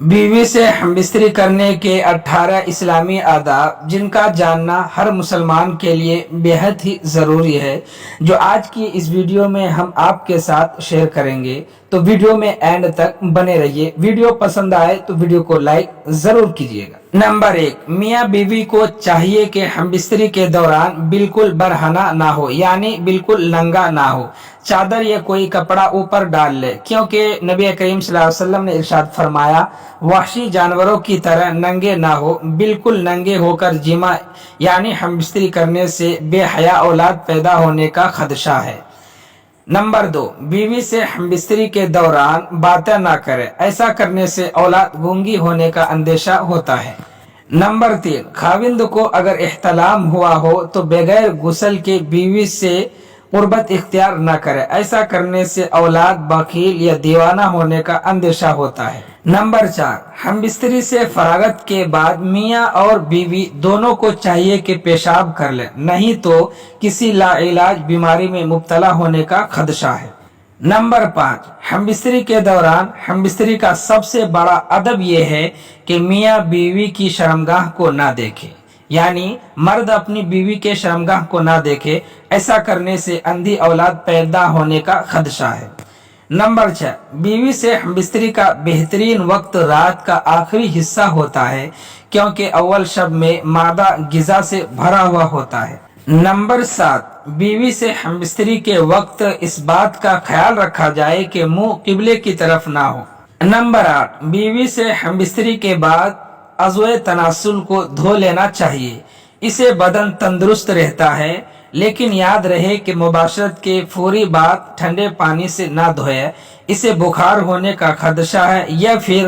बीवी से हमबिस्तरी करने के 18 इस्लामी आदाब जिनका जानना हर मुसलमान के लिए बेहद ही ज़रूरी है, जो आज की इस वीडियो में हम आपके साथ शेयर करेंगे। तो वीडियो में एंड तक बने रहिए। वीडियो पसंद आए तो वीडियो को लाइक ज़रूर कीजिएगा। नंबर 1, मियाँ बीवी को चाहिए कि हमबिस्तरी के दौरान बिल्कुल बरहना ना हो, यानी बिल्कुल नंगा ना हो, चादर या कोई कपड़ा ऊपर डाल ले, क्योंकि नबी करीम सल्लल्लाहु अलैहि वसल्लम ने इरशाद फरमाया, वहशी जानवरों की तरह नंगे ना हो। बिल्कुल नंगे होकर जिमा यानी हमबिस्तरी करने से बेहया औलाद पैदा होने का खदशा है। नंबर 2, बीवी से हमबिस्तरी के दौरान बातें ना करें, ऐसा करने से औलाद गूंगी होने का अंदेशा होता है। नंबर 3, खाविंद को अगर इख्तलाम हुआ हो तो बगैर गुस्ल के बीवी से कुर्बत इख्तियार न करे, ऐसा करने से औलाद बखील या दीवाना होने का अंदेशा होता है। नंबर 4, हमबिस्तरी से फरागत के बाद मियाँ और बीवी दोनों को चाहिए कि पेशाब कर ले, नहीं तो किसी लाइलाज बीमारी में मुब्तला होने का खदशा है। नंबर 5, हमबिस्तरी के दौरान हमबिस्तरी का सबसे बड़ा अदब यह है कि मियाँ बीवी की शर्मगाह को ना देखे, यानी मर्द अपनी बीवी के शर्मगाह को ना देखे, ऐसा करने से अंधी औलाद पैदा होने का खदशा है। नंबर 6, बीवी से हमबिस्तरी का बेहतरीन वक्त रात का आखिरी हिस्सा होता है, क्योंकि अव्वल शब में मादा गिजा से भरा हुआ होता है। नंबर 7, बीवी से हमबिस्तरी के वक्त इस बात का ख्याल रखा जाए कि मुंह किबले की तरफ ना हो। नंबर 8, बीवी से हमबिस्तरी के बाद अज़्वे तनासुल को धो लेना चाहिए, इससे बदन तंदुरुस्त रहता है, लेकिन याद रहे कि मुबाशरत के फौरी बाद ठंडे पानी से ना धोए, इसे बुखार होने का खदशा है या फिर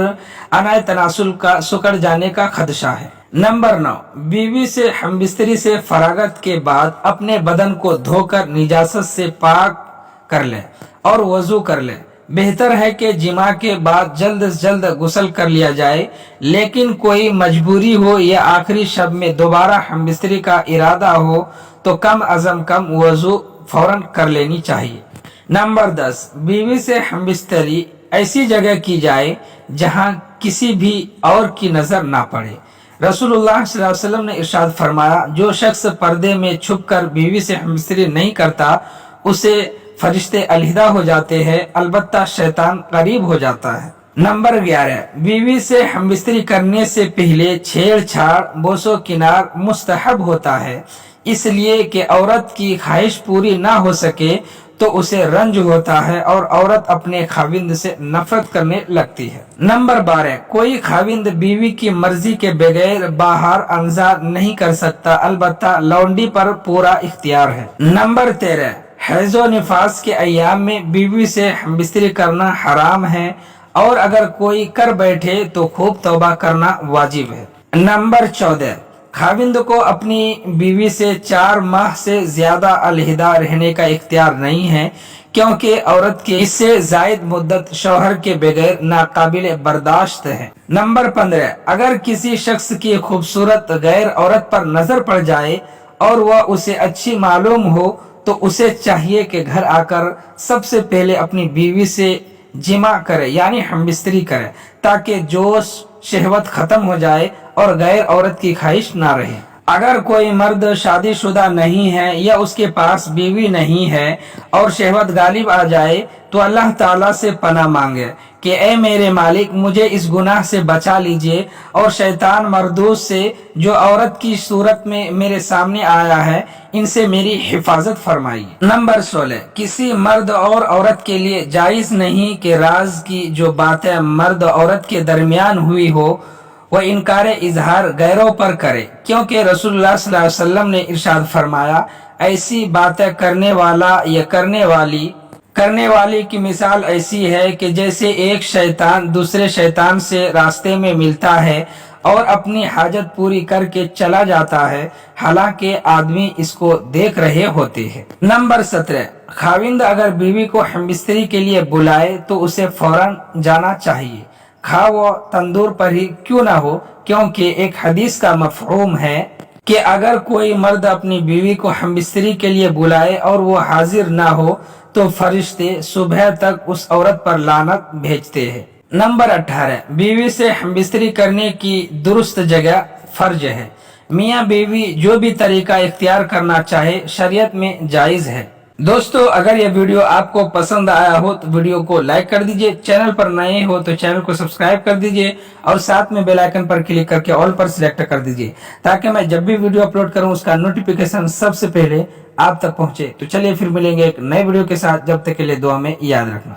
अनाय तनासुल का सुकड़ जाने का खदशा है। नंबर 9, बीवी से हमबिस्तरी से फरागत के बाद अपने बदन को धोकर निजासत से पाक कर ले और वजू कर ले। बेहतर है कि जिमा के बाद जल्द से जल्द गुस्ल कर लिया जाए, लेकिन कोई मजबूरी हो या आखिरी शब में दोबारा हमबिस्तरी का इरादा हो तो कम अज़म कम वजू फौरन कर लेनी चाहिए। नंबर 10, बीवी से हमबिस्तरी ऐसी जगह की जाए जहां किसी भी और की नजर ना पड़े। रसूलुल्लाह सल्लल्लाहु अलैहि वसल्लम ने इरशाद फरमाया, जो शख्स पर्दे में छुपकर बीवी से हमबिस्तरी नहीं करता उसे फरिश्ते अलहिदा हो जाते हैं, अलबत्ता शैतान करीब हो जाता है। नंबर 11, बीवी से हमबिस्तरी करने से पहले छेड़छाड़ बोसो किनार मुस्तहब होता है, इसलिए कि औरत की ख्वाहिश पूरी ना हो सके तो उसे रंज होता है और औरत अपने खाविंद से नफरत करने लगती है। नंबर 12, कोई खाविंद बीवी की मर्जी के बगैर बाहर अंजार नहीं कर सकता, अलबत्ता लौंडी पर पूरा इख्तियार है। नंबर 13, हैज़ो निफास के अय्याम में बीवी से हमबिस्तरी करना हराम है, और अगर कोई कर बैठे तो खूब तौबा करना वाजिब है। नंबर 14, खाविंद को अपनी बीवी से 4 माह से ज्यादा अलहिदा रहने का इख्तियार नहीं है, क्योंकि औरत की इससे जायद मुद्दत शौहर के बगैर नाकाबिल बर्दाश्त है। नंबर 15, अगर किसी शख्स की खूबसूरत गैर औरत पर नजर पड़ जाए और वह उसे अच्छी मालूम हो तो उसे चाहिए कि घर आकर सबसे पहले अपनी बीवी से जिमा करे, यानी हमबिस्तरी करे, ताकि जोश शहवत खत्म हो जाए और गैर औरत की ख्वाहिश ना रहे। अगर कोई मर्द शादीशुदा नहीं है या उसके पास बीवी नहीं है और शहवत गालिब आ जाए तो अल्लाह ताला से पनाह मांगे कि ए मेरे मालिक, मुझे इस गुनाह से बचा लीजिए और शैतान मरदूस से जो औरत की सूरत में मेरे सामने आया है, इनसे मेरी हिफाजत फरमाइए। नंबर 16, किसी मर्द और औरत के लिए जायज नहीं कि राज की जो बातें मर्द औरत के दरमियान हुई हो वह इनकार इजहार गैरों पर करे, क्योंकि रसूलुल्लाह सल्लल्लाहु अलैहि वसल्लम ने इरशाद फरमाया, ऐसी बातें करने वाला या करने वाली की मिसाल ऐसी है कि जैसे एक शैतान दूसरे शैतान से रास्ते में मिलता है और अपनी हाजत पूरी करके चला जाता है, हालांकि आदमी इसको देख रहे होते हैं। नंबर 17, खाविंद अगर बीवी को हमबिस्तरी के लिए बुलाए तो उसे फौरन जाना चाहिए, खा वो तंदूर पर ही क्यों ना हो, क्योंकि एक हदीस का मफहूम है कि अगर कोई मर्द अपनी बीवी को हमबिस्तरी के लिए बुलाए और वो हाजिर ना हो तो फरिश्ते सुबह तक उस औरत पर लानत भेजते हैं। नंबर 18, बीवी से हमबिस्तरी करने की दुरुस्त जगह फर्ज है। मियाँ बीवी जो भी तरीका इख्तियार करना चाहे शरीयत में जायज़ है। दोस्तों, अगर यह वीडियो आपको पसंद आया हो तो वीडियो को लाइक कर दीजिए, चैनल पर नए हो तो चैनल को सब्सक्राइब कर दीजिए और साथ में बेल आइकन पर क्लिक करके ऑल पर सिलेक्ट कर दीजिए, ताकि मैं जब भी वीडियो अपलोड करूं उसका नोटिफिकेशन सबसे पहले आप तक पहुंचे। तो चलिए फिर मिलेंगे एक नए वीडियो के साथ, जब तक के लिए दुआ में याद रखना।